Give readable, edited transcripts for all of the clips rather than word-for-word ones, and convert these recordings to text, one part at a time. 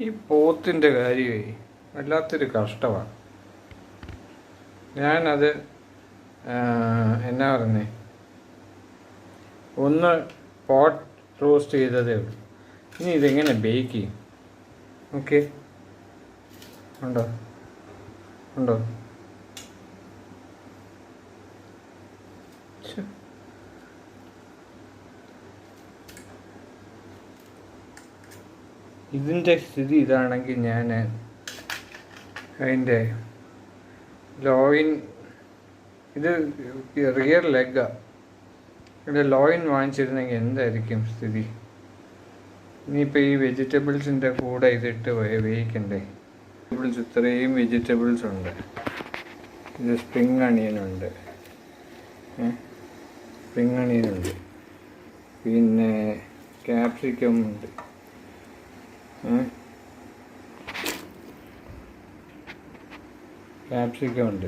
ഈ പോത്തിൻ്റെ കാര്യമേ വല്ലാത്തൊരു കഷ്ടമാണ്. ഞാനത് എന്നാ പറഞ്ഞേ, ഒന്ന് പോട്ട് റോസ്റ്റ് ചെയ്തതേ ഉള്ളൂ. ഇനി ഇതെങ്ങനെ ബേക്ക് ചെയ്യും? ഓക്കെ, ഉണ്ടോ ഉണ്ടോ? ഇതിൻ്റെ സ്ഥിതി ഇതാണെങ്കിൽ ഞാൻ അതിൻ്റെ ലോയിൻ, ഇത് റിയർ ലെഗാണ്, ഇതിൻ്റെ ലോയിൻ വാങ്ങിച്ചിരുന്നെങ്കിൽ എന്തായിരിക്കും സ്ഥിതി? ഇനിയിപ്പോൾ ഈ വെജിറ്റബിൾസിൻ്റെ കൂടെ ഇതിട്ട് വേവിക്കണ്ടേ? വെജിറ്റബിൾസ്, ഇത്രയും വെജിറ്റബിൾസ് ഉണ്ട്. ഇത് സ്പ്രിങ് അണിയനുണ്ട്, സ്പ്രിങ് അണിയനുണ്ട്, പിന്നെ ക്യാപ്സിക്കം ഉണ്ട്, ക്യാപ്സിക്കം ഉണ്ട്,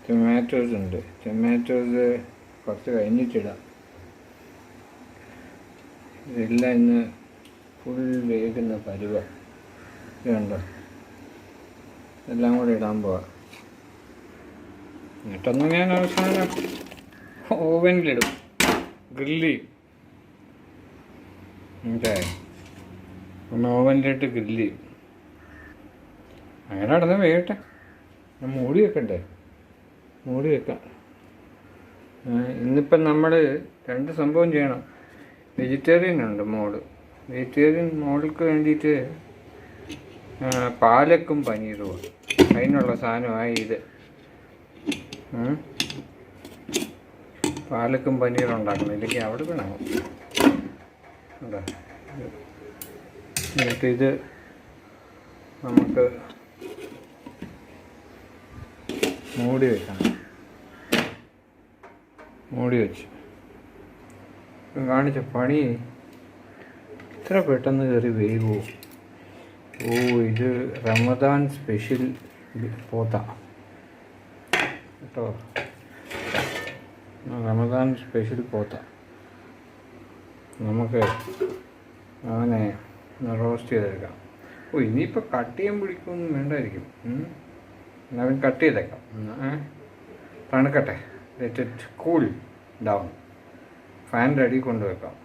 ടൊമാറ്റോസ് ഉണ്ട്. ടൊമാറ്റോസ് കുറച്ച് കഴിഞ്ഞിട്ടിടാം. ഇതെല്ലാം ഇന്ന് ഫുൾ വേകുന്ന പരുവ. ഇതുണ്ടോ, എല്ലാം കൂടെ ഇടാൻ പോവാം. എന്നിട്ടൊന്ന് ഞാൻ അവസാനം ഓവനിലിടും, ഗ്രില്ല് ചെയ്യും. മനസ്സിലായോ? ഒന്ന് ഓവനിലിട്ട് ഗ്രില്ല് ചെയ്യും. അങ്ങനെ നടന്ന് വേകട്ടെ. ഞാൻ മൂടി വെക്കണ്ടേ? മൂടി വെക്കാം. ഇന്നിപ്പം നമ്മൾ രണ്ട് സംഭവം ചെയ്യണം. വെജിറ്റേറിയൻ ഉണ്ട് മോള്. വെജിറ്റേറിയൻ മോൾക്ക് വേണ്ടിയിട്ട് പാലക്കും പനീറും അതിനുള്ള സാധനമായി ഇത്. പാലക്കും പനീറും ഉണ്ടാക്കണം. ഇല്ലെങ്കിൽ അവിടെ വേണം. എന്നിട്ട് ഇത് നമുക്ക് മൂടി വെക്കണം. മൂടി വെച്ച് കാണിച്ച പണി ഇത്ര പെട്ടെന്ന് കയറി വേകുമോ? ഓ, ഇത് റമദാൻ സ്പെഷ്യൽ പോത്ത കേട്ടോ. റമദാൻ സ്പെഷ്യൽ പോത്ത. നമുക്ക് അവനെ റോസ്റ്റ് ചെയ്തെടുക്കാം. ഓ, ഇനിയിപ്പോൾ കട്ട് ചെയ്യാൻ പിടിക്കൊന്നും വേണ്ടായിരിക്കും. അവൻ കട്ട് ചെയ്തേക്കാം. തണുക്കട്ടെ, let it cool down. Fan ready കൊണ്ടുവെക്കാം.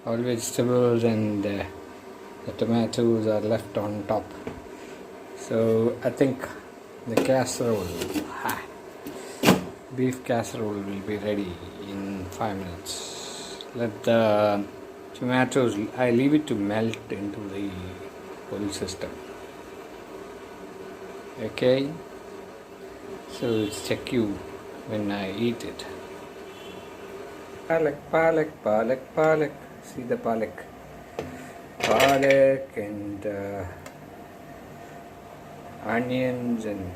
All vegetables and the tomatoes are left on top. So I think the casserole, beef casserole will be ready in 5 minutes. Let the tomatoes, I leave it to melt into the whole system. Okay, so it's check you when I eat it. Palak, palak, palak, palak. See the palak. Palak and onions and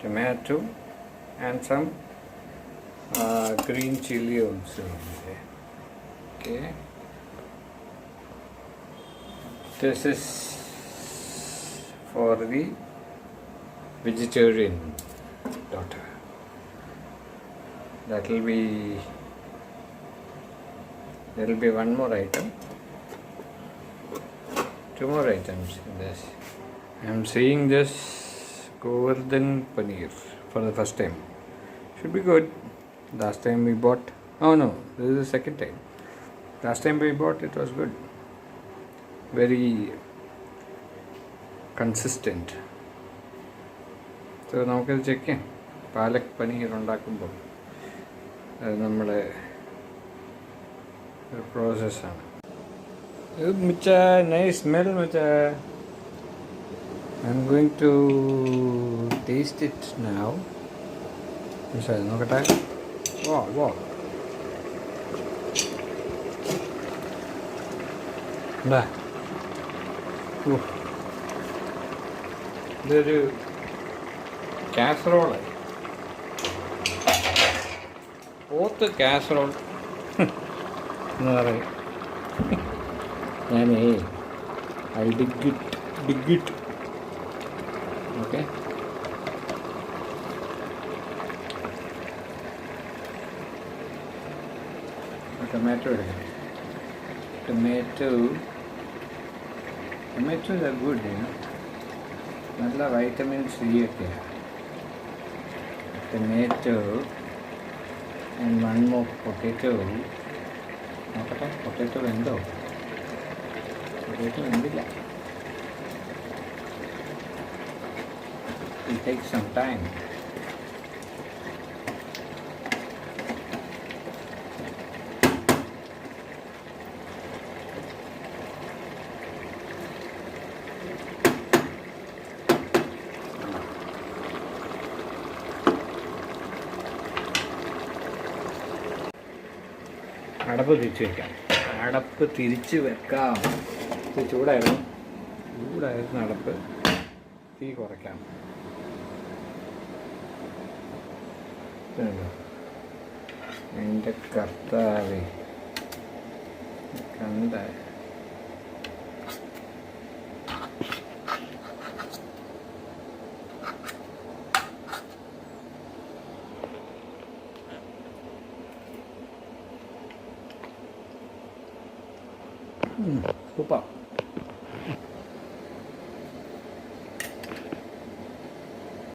tomato and some green chili also. Okay. This is for the vegetarian daughter. There will be one more item, 2 more items in this. I am seeing this Govardhan paneer for the first time. Should be good. Last time we bought, oh no, this is the second time. Last time we bought it was good, very consistent. So നമുക്കത് check ചെയ്യാം. പാലക് പനീർ ഉണ്ടാക്കുമ്പോൾ അത് നമ്മുടെ ഒരു പ്രോസസ്സാണ്. ഇത് മിച്ച nice smell മിച്ച. I'm going to taste it now. നോക്കട്ടെ. വാ വാ, എന്താ ഇതൊരു കാസറോളായി. പോത്ത് കാസറോൾ എന്ന് പറയും. ഞാനേ I dig it. Okay, tomato എടുക്കാം. ടൊമാറ്റോ Tomatoes are good, നല്ല വൈറ്റമിൻ സി ഒക്കെയാണ്. Tomato and one more potato. നോക്കട്ടെ, പൊട്ടാറ്റോ വെന്തോ? പൊട്ടാറ്റോ വെന്തില്ല. It takes some time. അടപ്പ് തിരിച്ച് വെക്കാം. അടപ്പ് തിരിച്ച് വെക്കാം. ചൂടായിരുന്നു അടപ്പ്. തീ കുറയ്ക്കാം. എൻ്റെ കർത്താവേ, കണ്ട സൂപ്പർ.